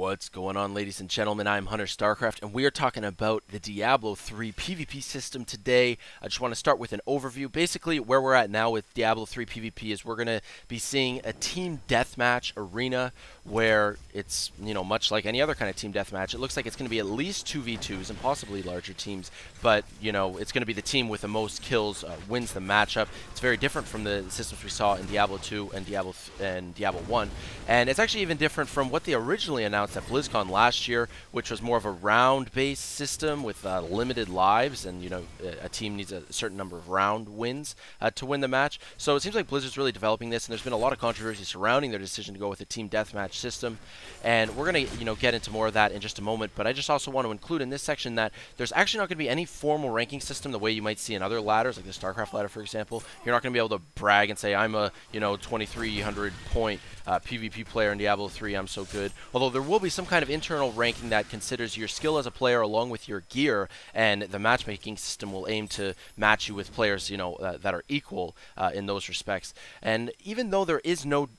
What's going on, ladies and gentlemen? I'm Hunter Starcraft, and we are talking about the Diablo 3 PvP system today. I just want to start with an overview. Basically, where we're at now with Diablo 3 PvP is we're going to be seeing a team deathmatch arena where it's, much like any other kind of team deathmatch. It looks like it's going to be at least 2v2s and possibly larger teams, but, it's going to be the team with the most kills wins the matchup. It's very different from the systems we saw in Diablo 2 and Diablo 1, and it's actually even different from what they originally announced at Blizzcon last year, which was more of a round-based system with limited lives, and a team needs a certain number of round wins to win the match. So it seems like Blizzard's really developing this, and there's been a lot of controversy surrounding their decision to go with a team deathmatch system, and we're going to get into more of that in just a moment. But I just also want to include in this section that there's actually not going to be any formal ranking system the way you might see in other ladders, like the StarCraft ladder, for example. You're not going to be able to brag and say, I'm a 2300 point PvP player in Diablo 3, I'm so good. Although there will be some kind of internal ranking that considers your skill as a player along with your gear, and the matchmaking system will aim to match you with players that are equal in those respects. And even though there is no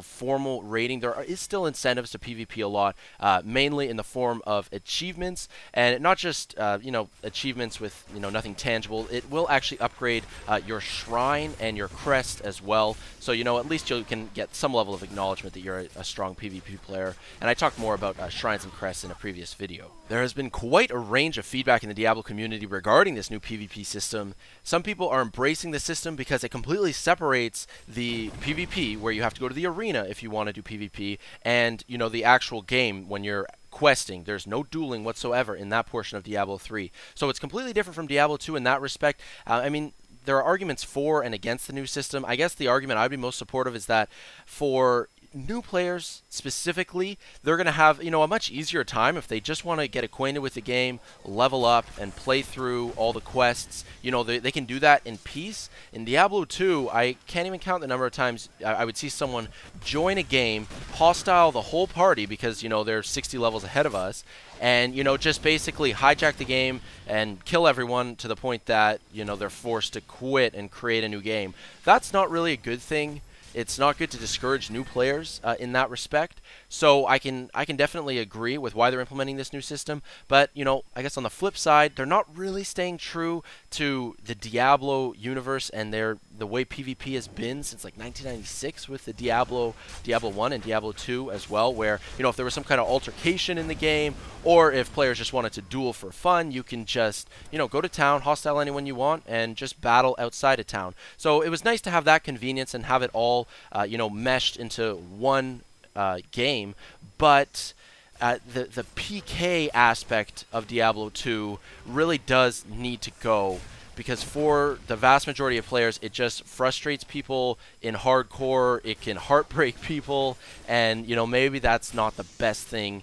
formal rating, there is still incentives to PvP a lot, mainly in the form of achievements, and not just achievements with nothing tangible. It will actually upgrade your shrine and your crest as well, so at least you can get some level of acknowledgement that you're a strong PvP player. And I talked more about shrines and crests in a previous video. There has been quite a range of feedback in the Diablo community regarding this new PvP system. Some people are embracing the system because it completely separates the PvP, where you have to go to the arena if you want to do PvP, and the actual game when you're questing. There's no dueling whatsoever in that portion of Diablo 3. So it's completely different from Diablo 2 in that respect. There are arguments for and against the new system. I guess the argument I'd be most supportive is that for new players specifically, they're going to have a much easier time if they just want to get acquainted with the game, level up, and play through all the quests. They can do that in peace. In Diablo 2, I can't even count the number of times I would see someone join a game, hostile the whole party because they're 60 levels ahead of us, and just basically hijack the game and kill everyone to the point that they're forced to quit and create a new game. That's not really a good thing. It's not good to discourage new players in that respect. So I can definitely agree with why they're implementing this new system. But I guess on the flip side, they're not really staying true to the Diablo universe and the way PvP has been since like 1996 with the Diablo 1 and Diablo 2 as well, where if there was some kind of altercation in the game, or if players just wanted to duel for fun, you can just go to town, hostile anyone you want, and just battle outside of town. So it was nice to have that convenience and have it all meshed into one game. But the PK aspect of Diablo 2 really does need to go, because for the vast majority of players, it just frustrates people in hardcore. It can heartbreak people, and maybe that's not the best thing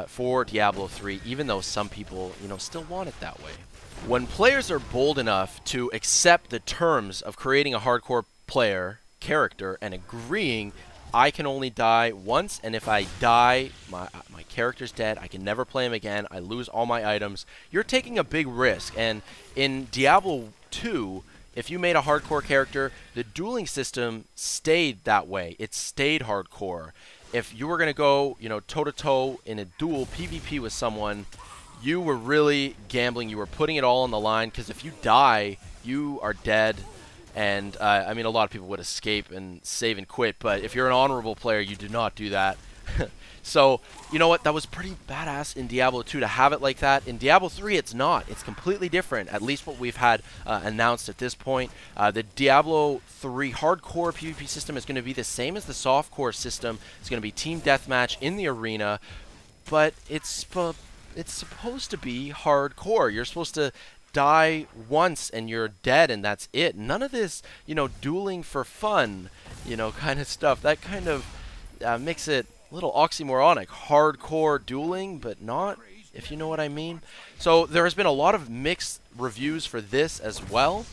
for Diablo 3, even though some people still want it that way. When players are bold enough to accept the terms of creating a hardcore player character and agreeing, I can only die once, and if I die, my character's dead, I can never play him again, I lose all my items, you're taking a big risk. And in Diablo 2, if you made a hardcore character, the dueling system stayed that way. It stayed hardcore. If you were going to go toe-to-toe in a duel PvP with someone, you were really gambling. You were putting it all on the line, because if you die, you are dead. And, a lot of people would escape and save and quit, but if you're an honorable player, you do not do that. So, that was pretty badass in Diablo 2 to have it like that. In Diablo 3, it's not. It's completely different, at least what we've had announced at this point. The Diablo 3 hardcore PvP system is going to be the same as the softcore system. It's going to be team deathmatch in the arena, but it's supposed to be hardcore. You're supposed to die once and you're dead and that's it. None of this, dueling for fun, kind of stuff. That kind of makes it a little oxymoronic. Hardcore dueling, but not, if you know what I mean. So there has been a lot of mixed reviews for this as well.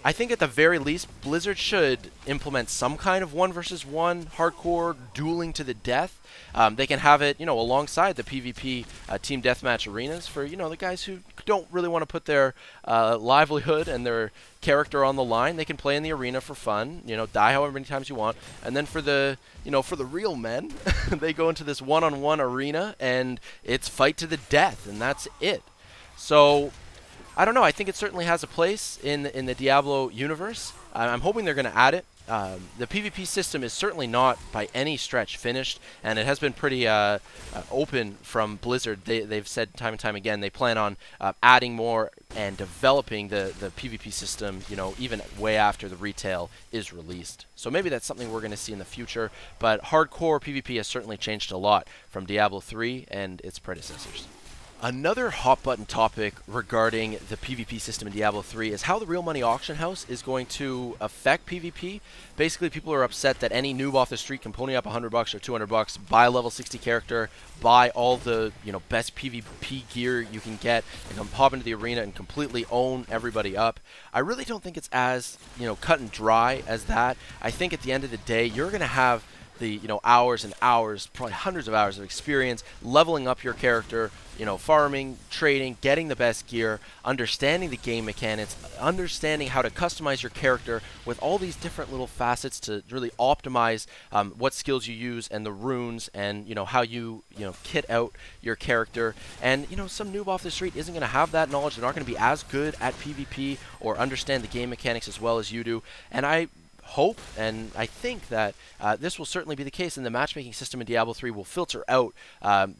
I think at the very least, Blizzard should implement some kind of 1 versus 1 hardcore dueling to the death. They can have it, alongside the PvP team deathmatch arenas for, the guys who don't really want to put their livelihood and their character on the line, they can play in the arena for fun, die however many times you want. And then for the, for the real men, they go into this one-on-one arena, and it's fight to the death, and that's it. So I don't know. I think it certainly has a place in the Diablo universe. I'm hoping they're going to add it. The PvP system is certainly not by any stretch finished, and it has been pretty open from Blizzard. They've said time and time again they plan on adding more and developing the PvP system, even way after the retail is released. So maybe that's something we're going to see in the future, but hardcore PvP has certainly changed a lot from Diablo 3 and its predecessors. Another hot button topic regarding the PvP system in Diablo 3 is how the real money auction house is going to affect PvP. Basically, people are upset that any noob off the street can pony up $100 or $200, buy a level 60 character, buy all the best PvP gear you can get, and come pop into the arena and completely own everybody up. I really don't think it's as cut and dry as that. I think at the end of the day, you're going to have the hours and hours, probably hundreds of hours of experience leveling up your character, farming, trading, getting the best gear, understanding the game mechanics, understanding how to customize your character with all these different little facets to really optimize what skills you use and the runes and how you kit out your character. And some noob off the street isn't going to have that knowledge. They're not going to be as good at PvP or understand the game mechanics as well as you do. And I hope and I think that this will certainly be the case, and the matchmaking system in Diablo 3 will filter out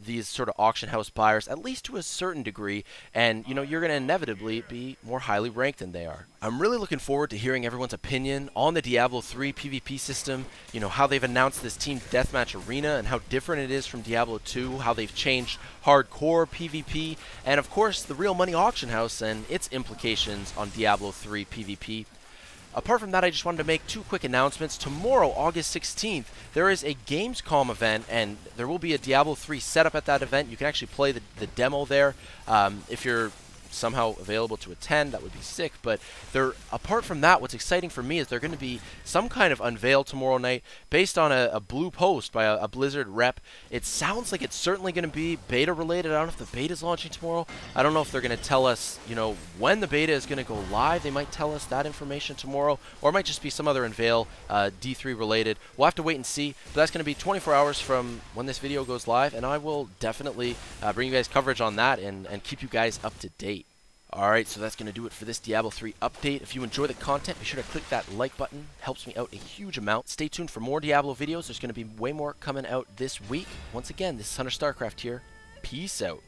these sort of auction house buyers, at least to a certain degree, and you're going to inevitably be more highly ranked than they are. I'm really looking forward to hearing everyone's opinion on the Diablo 3 PvP system, how they've announced this team deathmatch arena and how different it is from Diablo 2, how they've changed hardcore PvP, and of course the real money auction house and its implications on Diablo 3 PvP. Apart from that, I just wanted to make two quick announcements. Tomorrow, August 16th, there is a Gamescom event, and there will be a Diablo 3 setup at that event. You can actually play the demo there. If you're somehow available to attend, that would be sick. But apart from that, what's exciting for me is there's going to be some kind of unveil tomorrow night based on a blue post by a Blizzard rep. It sounds like it's certainly going to be beta related. I don't know if the beta is launching tomorrow. I don't know if they're going to tell us when the beta is going to go live. They might tell us that information tomorrow, or it might just be some other unveil D3 related. We'll have to wait and see, but that's going to be 24 hours from when this video goes live, and I will definitely bring you guys coverage on that and keep you guys up to date. Alright, so that's going to do it for this Diablo 3 update. If you enjoy the content, be sure to click that like button. Helps me out a huge amount. Stay tuned for more Diablo videos. There's going to be way more coming out this week. Once again, this is Hunter StarCraft here. Peace out.